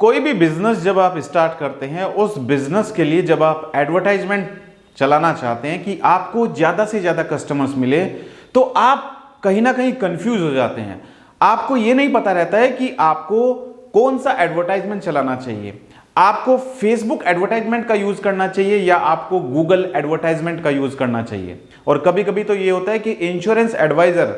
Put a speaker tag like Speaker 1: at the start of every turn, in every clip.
Speaker 1: कोई भी बिजनेस जब आप स्टार्ट करते हैं, उस बिजनेस के लिए जब आप एडवर्टाइजमेंट चलाना चाहते हैं कि आपको ज़्यादा से ज़्यादा कस्टमर्स मिले, तो आप कहीं ना कहीं कंफ्यूज हो जाते हैं। आपको ये नहीं पता रहता है कि आपको कौन सा एडवर्टाइजमेंट चलाना चाहिए। आपको फेसबुक एडवर्टाइजमेंट का यूज करना चाहिए या आपको गूगल एडवर्टाइजमेंट का यूज करना चाहिए। और कभी कभी तो ये होता है कि इंश्योरेंस एडवाइजर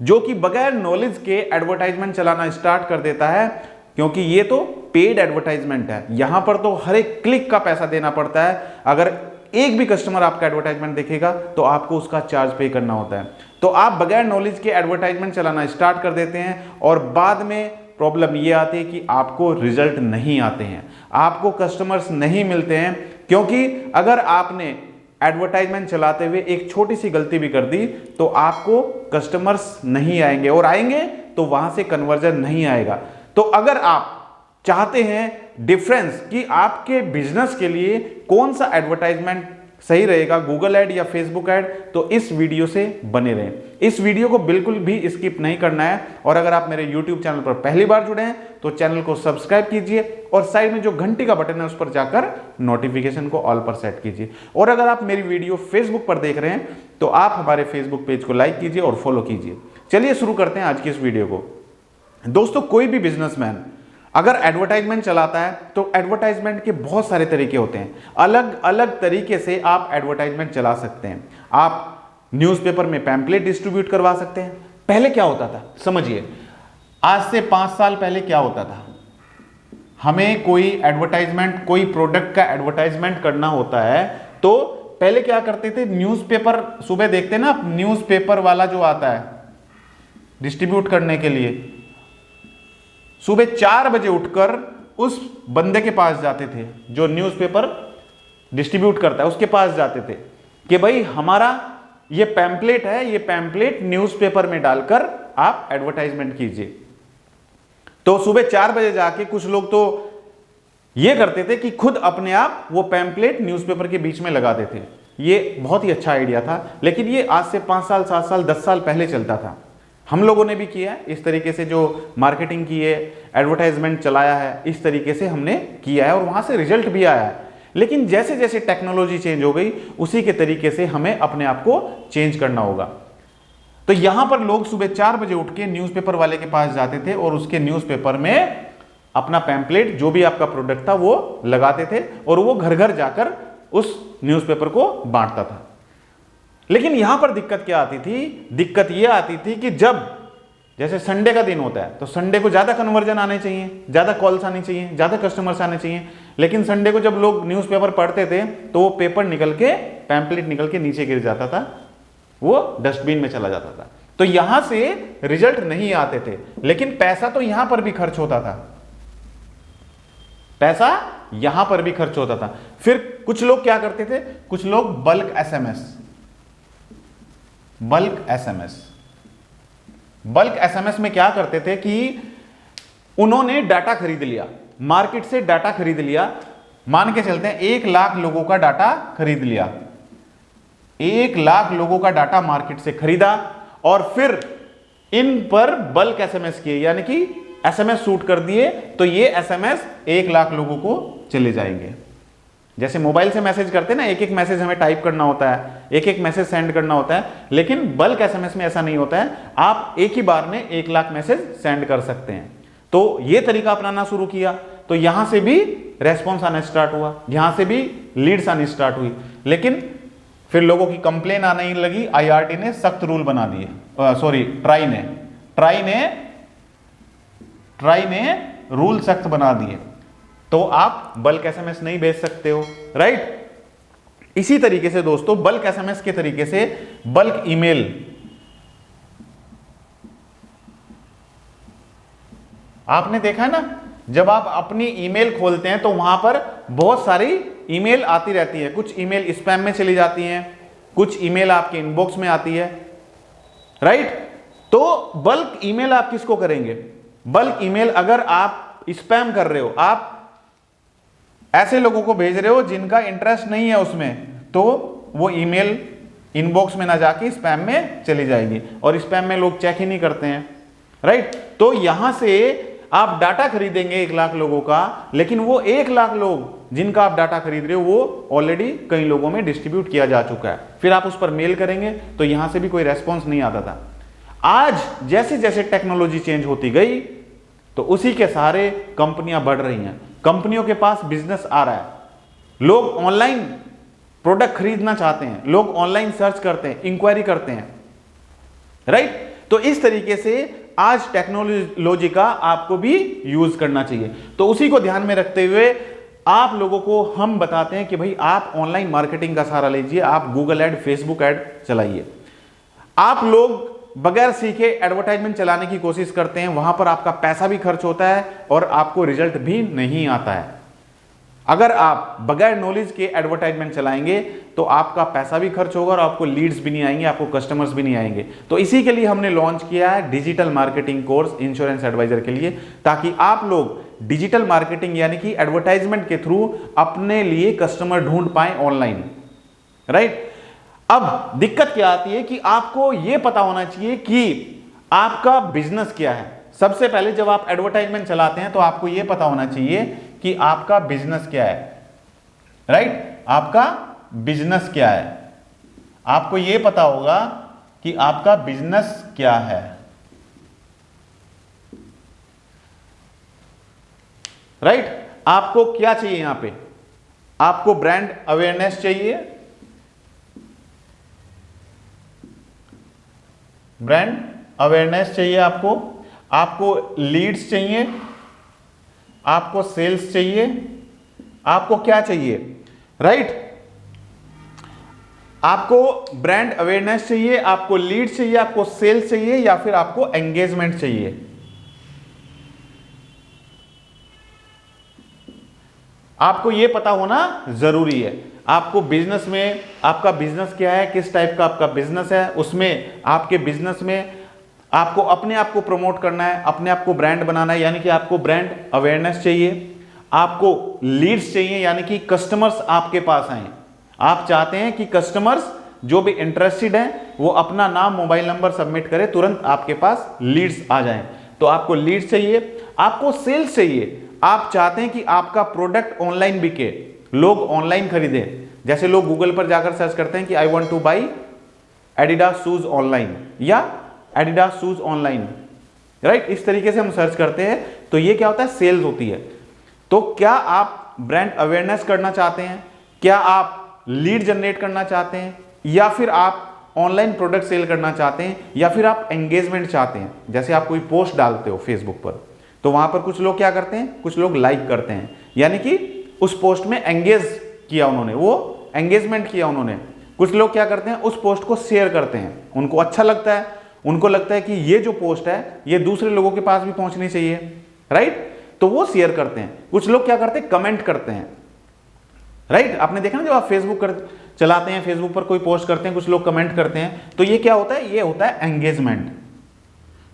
Speaker 1: जो कि बगैर नॉलेज के एडवर्टाइजमेंट चलाना स्टार्ट कर देता है, क्योंकि ये तो पेड एडवर्टाइजमेंट है। यहां पर तो हर एक क्लिक का पैसा देना पड़ता है। अगर एक भी कस्टमर आपका एडवर्टाइजमेंट देखेगा तो आपको उसका चार्ज पे करना होता है। तो आप बगैर नॉलेज के एडवर्टाइजमेंट चलाना स्टार्ट कर देते हैं और बाद में प्रॉब्लम ये आती है कि आपको रिजल्ट नहीं आते हैं, आपको कस्टमर्स नहीं मिलते हैं। क्योंकि अगर आपने एडवर्टाइजमेंट चलाते हुए एक छोटी सी गलती भी कर दी तो आपको कस्टमर्स नहीं आएंगे, और आएंगे तो वहां से कन्वर्जन नहीं आएगा। तो अगर आप चाहते हैं डिफरेंस कि आपके बिजनेस के लिए कौन सा एडवर्टाइजमेंट सही रहेगा, गूगल ऐड या फेसबुक ऐड, तो इस वीडियो से बने रहें। इस वीडियो को बिल्कुल भी स्किप नहीं करना है। और अगर आप मेरे YouTube चैनल पर पहली बार जुड़े हैं तो चैनल को सब्सक्राइब कीजिए और साइड में जो घंटी का बटन है उस पर जाकर नोटिफिकेशन को ऑल पर सेट कीजिए। और अगर आप मेरी वीडियो फेसबुक पर देख रहे हैं तो आप हमारे फेसबुक पेज को लाइक कीजिए और फॉलो कीजिए। चलिए शुरू करते हैं आज की इस वीडियो को। दोस्तों, कोई भी बिजनेसमैन अगर एडवर्टाइजमेंट चलाता है तो एडवर्टाइजमेंट के बहुत सारे तरीके होते हैं। अलग अलग तरीके से आप एडवर्टाइजमेंट चला सकते हैं। आप न्यूज़पेपर में पैम्पलेट डिस्ट्रीब्यूट करवा सकते हैं। पहले क्या होता था, समझिए, आज से 5 साल पहले क्या होता था। हमें कोई एडवर्टाइजमेंट, कोई प्रोडक्ट का एडवर्टाइजमेंट करना होता है तो पहले क्या करते थे, न्यूज़पेपर सुबह देखते ना, न्यूज़पेपर वाला जो आता है डिस्ट्रीब्यूट करने के लिए, सुबह 4 बजे उठकर उस बंदे के पास जाते थे जो न्यूज़पेपर डिस्ट्रीब्यूट करता है, उसके पास जाते थे कि भाई हमारा ये पैम्पलेट है, ये पैम्पलेट न्यूज़पेपर में डालकर आप एडवर्टाइजमेंट कीजिए। तो सुबह 4 बजे जाके कुछ लोग तो ये करते थे कि खुद अपने आप वो पैम्पलेट न्यूज़पेपर के बीच में लगाते थे। ये बहुत ही अच्छा आइडिया था, लेकिन ये आज से 5 साल, 7 साल, 10 साल पहले चलता था। हम लोगों ने भी किया है इस तरीके से, जो मार्केटिंग की है, एडवर्टाइजमेंट चलाया है, इस तरीके से हमने किया है और वहां से रिजल्ट भी आया है। लेकिन जैसे जैसे टेक्नोलॉजी चेंज हो गई उसी के तरीके से हमें अपने आप को चेंज करना होगा। तो यहां पर लोग सुबह 4 बजे उठ के न्यूज़पेपर वाले के पास जाते थे और उसके न्यूज़पेपर में अपना पैम्पलेट, जो भी आपका प्रोडक्ट था, वो लगाते थे और वो घर घर जाकर उस न्यूज़पेपर को बांटता था। लेकिन यहां पर दिक्कत क्या आती थी, दिक्कत यह आती थी कि जब जैसे संडे का दिन होता है तो संडे को ज्यादा कन्वर्जन आने चाहिए, ज्यादा कॉल्स आनी चाहिए, ज्यादा कस्टमर्स आने चाहिए। लेकिन संडे को जब लोग न्यूज़पेपर पढ़ते थे तो वो पेपर निकल के, पैम्पलेट निकल के नीचे गिर जाता था, वो डस्टबिन में चला जाता था। तो यहां से रिजल्ट नहीं आते थे, लेकिन पैसा तो यहां पर भी खर्च होता था, पैसा यहां पर भी खर्च होता था। फिर कुछ लोग क्या करते थे, कुछ लोग बल्क एसएमएस में क्या करते थे कि उन्होंने डाटा खरीद लिया, मार्केट से डाटा खरीद लिया। मान के चलते हैं 1 लाख लोगों का डाटा खरीद लिया, 1 लाख लोगों का डाटा मार्केट से खरीदा और फिर इन पर बल्क एसएमएस किए, यानी कि एसएमएस शूट कर दिए। तो ये एसएमएस 1 लाख लोगों को चले जाएंगे। जैसे मोबाइल से मैसेज करते हैं ना, एक एक मैसेज हमें टाइप करना होता है, एक एक मैसेज सेंड करना होता है। लेकिन बल्क एसएमएस में ऐसा नहीं होता है, आप एक ही बार में 1 लाख मैसेज सेंड कर सकते हैं। तो ये तरीका अपनाना शुरू किया तो यहां से भी रेस्पॉन्स आना स्टार्ट हुआ, यहां से भी लीड्स आनी स्टार्ट हुई। लेकिन फिर लोगों की कंप्लेन आने लगी, IRT ने सख्त रूल बना दिए, ट्राई ने रूल सख्त बना दिए। तो आप बल्क एसएमएस नहीं भेज सकते हो, राइट। इसी तरीके से दोस्तों बल्क एसएमएस के तरीके से बल्क ईमेल, आपने देखा है ना, जब आप अपनी ईमेल खोलते हैं तो वहां पर बहुत सारी ईमेल आती रहती है। कुछ ईमेल स्पैम में चली जाती हैं, कुछ ईमेल आपके इनबॉक्स में आती है, राइट। तो बल्क ईमेल आप किसको करेंगे, बल्क ईमेल अगर आप स्पैम कर रहे हो, आप ऐसे लोगों को भेज रहे हो जिनका इंटरेस्ट नहीं है उसमें, तो वो ईमेल इनबॉक्स में ना जाके स्पैम में चली जाएगी और स्पैम में लोग चेक ही नहीं करते हैं, राइट। तो यहां से आप डाटा खरीदेंगे 1 लाख लोगों का, लेकिन वो 1 लाख लोग जिनका आप डाटा खरीद रहे हो वो ऑलरेडी कई लोगों में डिस्ट्रीब्यूट किया जा चुका है। फिर आप उस पर मेल करेंगे तो यहां से भी कोई रेस्पॉन्स नहीं आता था। आज जैसे जैसे टेक्नोलॉजी चेंज होती गई तो उसी के सहारे कंपनियां बढ़ रही हैं, कंपनियों के पास बिजनेस आ रहा है, लोग ऑनलाइन प्रोडक्ट खरीदना चाहते हैं, लोग ऑनलाइन सर्च करते हैं, इंक्वायरी करते हैं, राइट। तो इस तरीके से आज टेक्नोलॉजी का आपको भी यूज करना चाहिए। तो उसी को ध्यान में रखते हुए आप लोगों को हम बताते हैं कि भाई आप ऑनलाइन मार्केटिंग का सहारा लीजिए, आप गूगल ऐड, फेसबुक ऐड चलाइए। आप लोग बगैर सीखे एडवर्टाइजमेंट चलाने की कोशिश करते हैं, वहां पर आपका पैसा भी खर्च होता है और आपको रिजल्ट भी नहीं आता है। अगर आप बगैर नॉलेज के एडवर्टाइजमेंट चलाएंगे तो आपका पैसा भी खर्च होगा और आपको लीड्स भी नहीं आएंगे, आपको कस्टमर्स भी नहीं आएंगे। तो इसी के लिए हमने लॉन्च किया है digital marketing course insurance advisor के लिए, ताकि आप लोग डिजिटल मार्केटिंग यानी कि एडवर्टाइजमेंट के थ्रू अपने लिए कस्टमर ढूंढ पाए ऑनलाइन, राइट। अब दिक्कत क्या आती है कि आपको यह पता होना चाहिए कि आपका बिजनेस क्या है। सबसे पहले जब आप एडवर्टाइजमेंट चलाते हैं तो आपको यह पता होना चाहिए कि आपका बिजनेस क्या है, राइट। आपका बिजनेस क्या है, आपको यह पता होगा कि आपका बिजनेस क्या है, राइट। आपको क्या चाहिए यहां पे, आपको ब्रांड अवेयरनेस चाहिए, ब्रांड अवेयरनेस चाहिए, आपको लीड्स चाहिए, आपको सेल्स चाहिए, आपको क्या चाहिए, राइट। आपको ब्रांड अवेयरनेस चाहिए, आपको लीड्स चाहिए, आपको सेल्स चाहिए, या फिर आपको एंगेजमेंट चाहिए। आपको यह पता होना जरूरी है। आपको बिजनेस में आपका बिजनेस क्या है, किस टाइप का आपका बिजनेस है, उसमें आपके बिजनेस में आपको अपने आप को प्रमोट करना है, अपने आप को ब्रांड बनाना है, यानी कि आपको ब्रांड अवेयरनेस चाहिए, आपको लीड्स चाहिए, यानी कि कस्टमर्स आपके पास आए। आप चाहते हैं कि कस्टमर्स जो भी इंटरेस्टेड हैं वो अपना नाम, मोबाइल नंबर सबमिट करें, तुरंत आपके पास लीड्स आ जाएं। तो आपको लीड्स चाहिए, आपको सेल्स चाहिए। आप चाहते हैं कि आपका प्रोडक्ट ऑनलाइन बिके, लोग ऑनलाइन खरीदें। जैसे लोग गूगल पर जाकर सर्च करते हैं कि I want two by Adidas shoes online या एडिडास शूज ऑनलाइन, राइट। इस तरीके से हम सर्च करते हैं, तो ये क्या होता है, सेल्स होती है। तो क्या आप ब्रांड अवेयरनेस करना चाहते हैं, क्या आप लीड जनरेट करना चाहते हैं, या फिर आप ऑनलाइन प्रोडक्ट सेल करना चाहते हैं, या फिर आप एंगेजमेंट चाहते हैं। जैसे आप कोई पोस्ट डालते हो फेसबुक पर, तो वहां पर कुछ लोग क्या करते हैं, कुछ लोग लाइक करते हैं, यानी कि उस पोस्ट में एंगेज किया उन्होंने, वो एंगेजमेंट किया उन्होंने। कुछ लोग क्या करते हैं, उस पोस्ट को शेयर करते हैं, उनको अच्छा लगता है, उनको लगता है कि ये जो पोस्ट है ये दूसरे लोगों के पास भी पहुंचनी चाहिए, राइट, तो वो शेयर करते हैं। कुछ लोग क्या करते हैं, कमेंट करते हैं, राइट। आपने देखा ना, जब आप फेसबुक चलाते हैं, फेसबुक पर कोई पोस्ट करते हैं, कुछ लोग कमेंट करते हैं, तो ये क्या होता है, ये होता है एंगेजमेंट।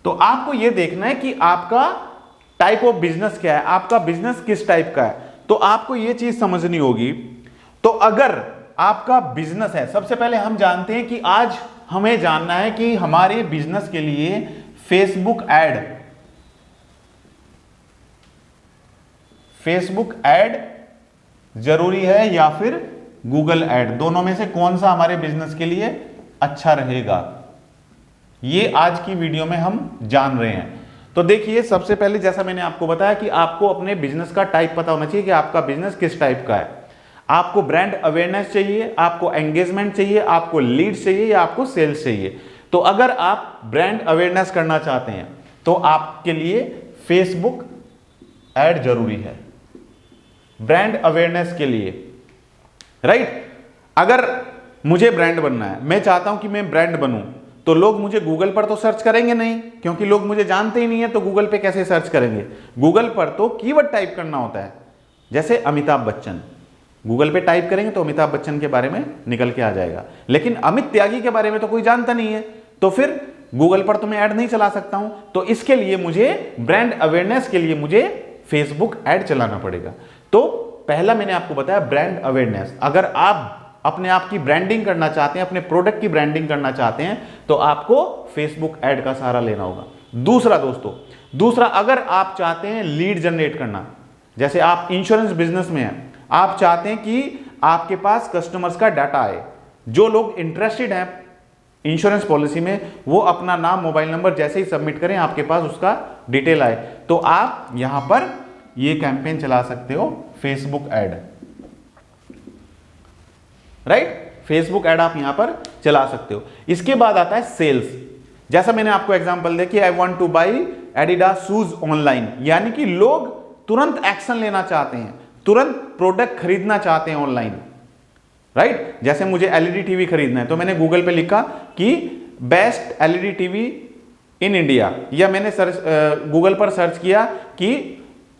Speaker 1: तो आपको ये देखना है कि आपका टाइप ऑफ बिजनेस क्या है, आपका बिजनेस किस टाइप का है, तो आपको ये चीज समझनी होगी। तो अगर आपका बिजनेस है, सबसे पहले हम जानते हैं कि आज हमें जानना है कि हमारे बिजनेस के लिए फेसबुक ऐड जरूरी है या फिर गूगल ऐड, दोनों में से कौन सा हमारे बिजनेस के लिए अच्छा रहेगा, ये आज की वीडियो में हम जान रहे हैं। तो देखिए, सबसे पहले जैसा मैंने आपको बताया कि आपको अपने बिजनेस का टाइप पता होना चाहिए कि आपका बिजनेस किस टाइप का है। आपको ब्रांड अवेयरनेस चाहिए, आपको एंगेजमेंट चाहिए, आपको लीड्स चाहिए, या आपको सेल्स चाहिए। तो अगर आप ब्रांड अवेयरनेस करना चाहते हैं तो आपके लिए फेसबुक ऐड जरूरी है, ब्रांड अवेयरनेस के लिए, राइट। अगर मुझे ब्रांड बनना है, मैं चाहता हूं कि मैं ब्रांड बनूं, तो लोग मुझे गूगल पर तो सर्च करेंगे नहीं, क्योंकि लोग मुझे जानते ही नहीं है, तो गूगल पे कैसे सर्च करेंगे। गूगल पर तो कीवर्ड टाइप करना होता है, जैसे अमिताभ बच्चन, गूगल पे टाइप करेंगे तो अमिताभ बच्चन के बारे में निकल के आ जाएगा, लेकिन अमित त्यागी के बारे में तो कोई जानता नहीं है, तो फिर गूगल पर तो मैं ऐड नहीं चला सकता हूं। तो इसके लिए मुझे ब्रांड अवेयरनेस के लिए मुझे फेसबुक ऐड चलाना पड़ेगा। तो पहला मैंने आपको बताया ब्रांड अवेयरनेस। अगर आप अपने आप की ब्रांडिंग करना चाहते हैं, अपने प्रोडक्ट की ब्रांडिंग करना चाहते हैं, तो आपको फेसबुक ऐड का सहारा लेना होगा। दूसरा दोस्तों, दूसरा अगर आप चाहते हैं लीड जनरेट करना, जैसे आप इंश्योरेंस बिजनेस में हैं, आप चाहते हैं कि आपके पास कस्टमर्स का डाटा आए, जो लोग इंटरेस्टेड हैं इंश्योरेंस पॉलिसी में, वो अपना नाम मोबाइल नंबर जैसे ही सबमिट करें आपके पास उसका डिटेल आए, तो आप यहां पर ये कैंपेन चला सकते हो, Facebook ad, right, Facebook ad आप यहां पर चला सकते हो। इसके बाद आता है सेल्स। जैसा मैंने आपको एग्जांपल दिया कि I want two by Adidas shoes online, यानी कि लोग तुरंत एक्शन लेना चाहते हैं, तुरंत प्रोडक्ट खरीदना चाहते हैं ऑनलाइन, राइट। जैसे मुझे एलईडी टीवी खरीदना है तो मैंने गूगल पे लिखा कि best LED TV in India, या मैंने गूगल पर सर्च किया कि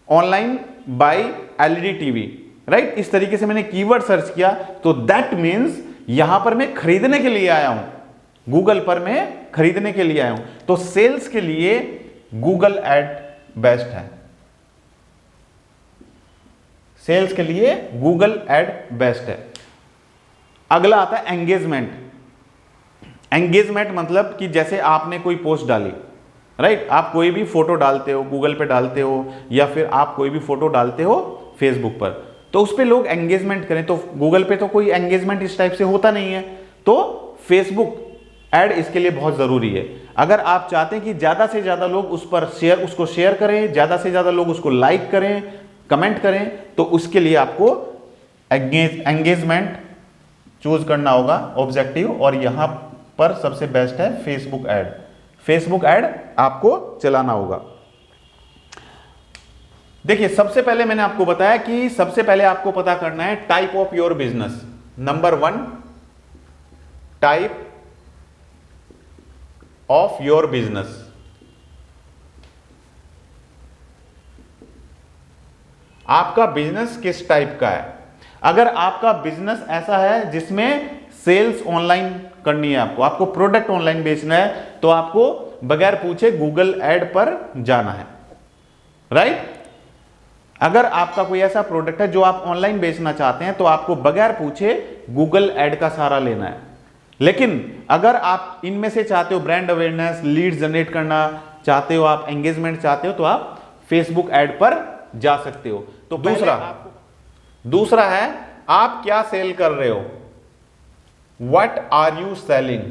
Speaker 1: online buy LED TV, right. इस तरीके से मैंने कीवर्ड सर्च किया, तो दैट मीन्स यहां पर मैं खरीदने के लिए आया हूं, गूगल पर मैं खरीदने के लिए आया हूं। तो सेल्स के लिए गूगल ऐड बेस्ट है, सेल्स के लिए गूगल ऐड बेस्ट है। अगला आता है एंगेजमेंट। एंगेजमेंट मतलब कि जैसे आपने कोई पोस्ट डाली, राइट, आप कोई भी फोटो डालते हो, गूगल पे डालते हो, या फिर आप कोई भी फोटो डालते हो फेसबुक पर, तो उस पे लोग एंगेजमेंट करें, तो गूगल पे तो कोई एंगेजमेंट इस टाइप से होता नहीं है, तो फेसबुक ऐड इसके लिए बहुत जरूरी है। अगर आप चाहते हैं कि ज्यादा से ज्यादा लोग उस पर उसको शेयर करें, ज्यादा से ज्यादा लोग उसको लाइक करें, कमेंट करें, तो उसके लिए आपको एंगेजमेंट चूज करना होगा ऑब्जेक्टिव, और यहां पर सबसे बेस्ट है फेसबुक ऐड। फेसबुक ऐड आपको चलाना होगा। देखिए, सबसे पहले मैंने आपको बताया कि सबसे पहले आपको पता करना है type of your business. Number 1, type of your business. आपका बिजनेस किस टाइप का है? अगर आपका बिजनेस ऐसा है जिसमें सेल्स ऑनलाइन करनी है, आपको प्रोडक्ट ऑनलाइन बेचना है, तो आपको बगैर पूछे गूगल ऐड पर जाना है, राइट। अगर आपका कोई ऐसा प्रोडक्ट है जो आप ऑनलाइन बेचना चाहते हैं, तो आपको बगैर पूछे गूगल ऐड का सहारा लेना है। लेकिन अगर आप इनमें से चाहते हो ब्रांड अवेयरनेस, लीड जनरेट करना चाहते हो, आप एंगेजमेंट चाहते हो, तो आप फेसबुक ऐड पर जा सकते हो। तो दूसरा है आप क्या सेल कर रहे हो, व्हाट आर यू सेलिंग।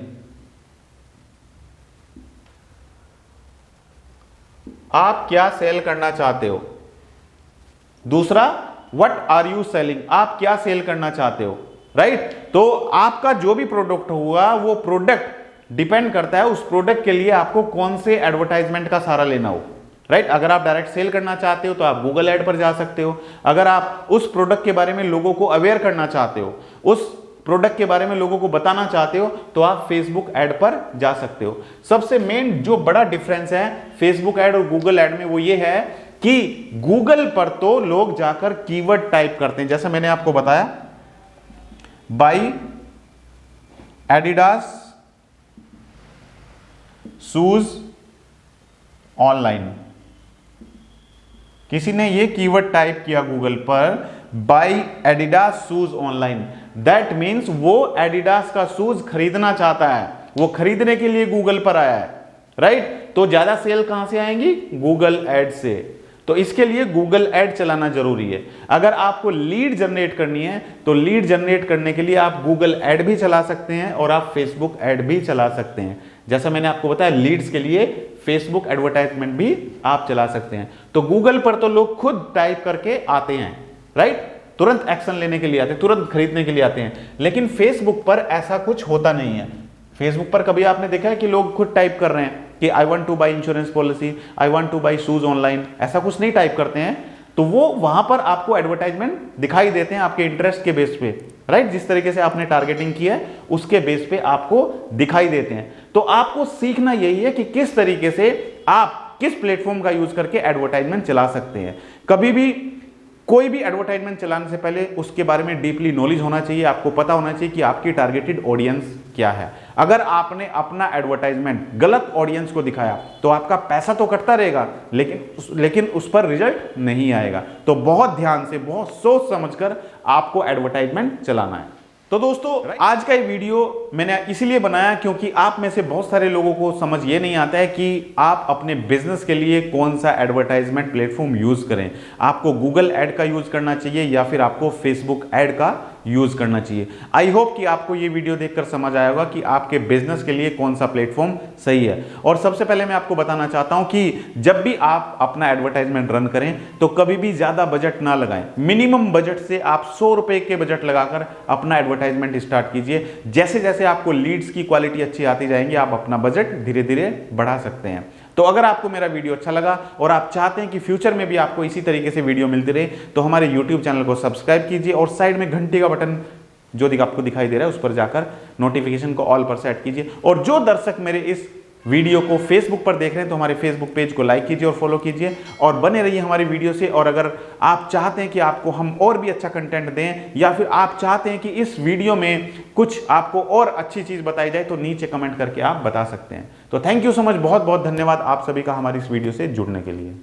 Speaker 1: आप क्या सेल करना चाहते हो। दूसरा, व्हाट आर यू सेलिंग, आप क्या सेल करना चाहते हो, राइट। तो आपका जो भी प्रोडक्ट होगा, वो प्रोडक्ट डिपेंड करता है उस प्रोडक्ट के लिए आपको कौन से एडवर्टाइजमेंट का सहारा लेना हो, राइट। अगर आप डायरेक्ट सेल करना चाहते हो तो आप गूगल ऐड पर जा सकते हो। अगर आप उस प्रोडक्ट के बारे में लोगों को अवेयर करना चाहते हो, उस प्रोडक्ट के बारे में लोगों को बताना चाहते हो, तो आप फेसबुक ऐड पर जा सकते हो। सबसे मेन जो बड़ा डिफरेंस है फेसबुक ऐड और गूगल ऐड में, वो ये है कि गूगल पर तो लोग जाकर कीवर्ड टाइप करते हैं, जैसे मैंने आपको बताया बाई एडिडास शूज ऑनलाइन। किसी ने ये कीवर्ड टाइप किया गूगल पर, by Adidas shoes online, that means वो एडिडास का शूज खरीदना चाहता है, वो खरीदने के लिए गूगल पर आया है, राइट। तो ज्यादा सेल कहां से आएंगी? गूगल ऐड से। तो इसके लिए गूगल ऐड चलाना जरूरी है। अगर आपको लीड जनरेट करनी है, तो लीड जनरेट करने के लिए आप गूगल ऐड भी चला सकते हैं और आप फेसबुक ऐड भी चला सकते हैं। जैसा मैंने आपको बताया, लीड्स के लिए फेसबुक एडवर्टाइजमेंट भी आप चला सकते हैं। तो गूगल पर तो लोग खुद टाइप करके आते हैं, राइट, तुरंत एक्शन लेने के लिए आते हैं, तुरंत खरीदने के लिए आते हैं। लेकिन फेसबुक पर ऐसा कुछ होता नहीं है। फेसबुक पर कभी आपने देखा है कि लोग खुद टाइप कर रहे हैं कि I want two by insurance policy, I want two by shoes online, ऐसा कुछ नहीं टाइप करते हैं। तो वो वहां पर आपको एडवर्टाइजमेंट दिखाई देते हैं आपके इंटरेस्ट के बेस पे, राइट। जिस तरीके से आपने टारगेटिंग की है उसके बेस पे आपको दिखाई देते हैं। तो आपको सीखना यही है कि किस तरीके से आप किस प्लेटफॉर्म का यूज करके एडवर्टाइजमेंट चला सकते हैं। कभी भी कोई भी एडवर्टाइजमेंट चलाने से पहले उसके बारे में डीपली नॉलेज होना चाहिए, आपको पता होना चाहिए कि आपकी टारगेटेड ऑडियंस क्या है। अगर आपने अपना एडवर्टाइजमेंट गलत ऑडियंस को दिखाया तो आपका पैसा तो कटता रहेगा, लेकिन उस पर रिजल्ट नहीं आएगा। तो बहुत ध्यान से, बहुत सोच समझकर आपको एडवर्टाइजमेंट चलाना है। तो दोस्तों आज का ये वीडियो मैंने इसीलिए बनाया क्योंकि आप में से बहुत सारे लोगों को समझ ये नहीं आता है कि आप अपने बिजनेस के लिए कौन सा एडवर्टाइजमेंट प्लेटफॉर्म यूज करें। आपको गूगल ऐड का यूज करना चाहिए या फिर आपको फेसबुक ऐड का यूज करना चाहिए। आई होप कि आपको ये वीडियो देखकर समझ आया होगा कि आपके बिजनेस के लिए कौन सा प्लेटफॉर्म सही है। और सबसे पहले मैं आपको बताना चाहता हूं कि जब भी आप अपना एडवर्टाइजमेंट रन करें तो कभी भी ज्यादा बजट ना लगाएं। मिनिमम बजट से आप 100 रुपए के बजट लगाकर अपना एडवर्टाइजमेंट स्टार्ट कीजिए। जैसे जैसे आपको लीड्स की क्वालिटी अच्छी आती जाएंगी, आप अपना बजट धीरे धीरे बढ़ा सकते हैं। तो अगर आपको मेरा वीडियो अच्छा लगा और आप चाहते हैं कि फ्यूचर में भी आपको इसी तरीके से वीडियो मिलती रहे तो हमारे YouTube चैनल को सब्सक्राइब कीजिए और साइड में घंटी का बटन जो आपको दिखाई दे रहा है उस पर जाकर नोटिफिकेशन को ऑल पर सेट कीजिए। और जो दर्शक मेरे इस वीडियो को फेसबुक पर देख रहे हैं तो हमारे फेसबुक पेज को लाइक कीजिए और फॉलो कीजिए और बने रहिए हमारी वीडियो से। और अगर आप चाहते हैं कि आपको हम और भी अच्छा कंटेंट दें या फिर आप चाहते हैं कि इस वीडियो में कुछ आपको और अच्छी चीज बताई जाए तो नीचे कमेंट करके आप बता सकते हैं। तो थैंक यू सो मच, बहुत बहुत धन्यवाद आप सभी का हमारी इस वीडियो से जुड़ने के लिए।